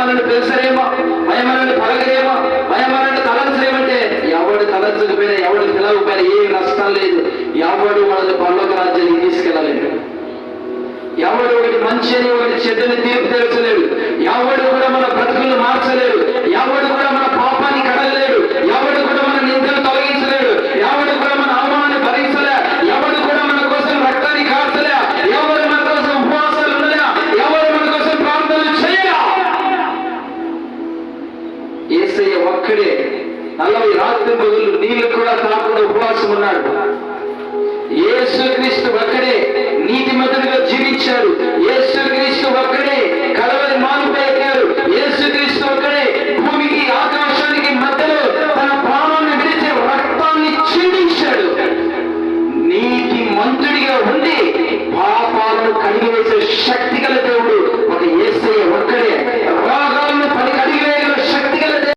మనల్ని పిలిచరేమో, ఆయన మనల్ని పలకరేమో, ఆయన మనల్ని తలంచలేమంటే ఎవడు తలంచకపోయినా, ఎవడు పిలవకపోయినా ఏ నష్టం లేదు. ఎవడు మనల్ని పరలోక రాజ్యానికి తీసుకెళ్ళలేడు. ఎవడు ఒకటి మంచి అని ఒకటి చెడ్డని తీర్పు తెలచలేడు. ఎవడు కూడా మన బ్రతుకులను మార్చలేడు. ఎవడు కూడా మన పాపాన్ని కడగలేడు. ఎవడు కూడా మన నిందలు తొలగించలేడు. ఎవడు కూడా మన అవమానాన్ని భరించలే. ఎవడు కూడా మన కోసం రక్తాన్ని కార్చలే. ఎవరు మన కోసం ఉపవాసాలు ఉండలే. ఎవరు మన కోసం ప్రార్థనలు చేయలే. యేసయ్య ఒక్కడే 40 రాత్రి పగలు నీళ్లు కూడా తాకుండా ఉపవాసం ఉన్నాడు. యేసుక్రీస్తు ఒక్కడే నీతిమంతుడిగా జీవించాడు. యేసు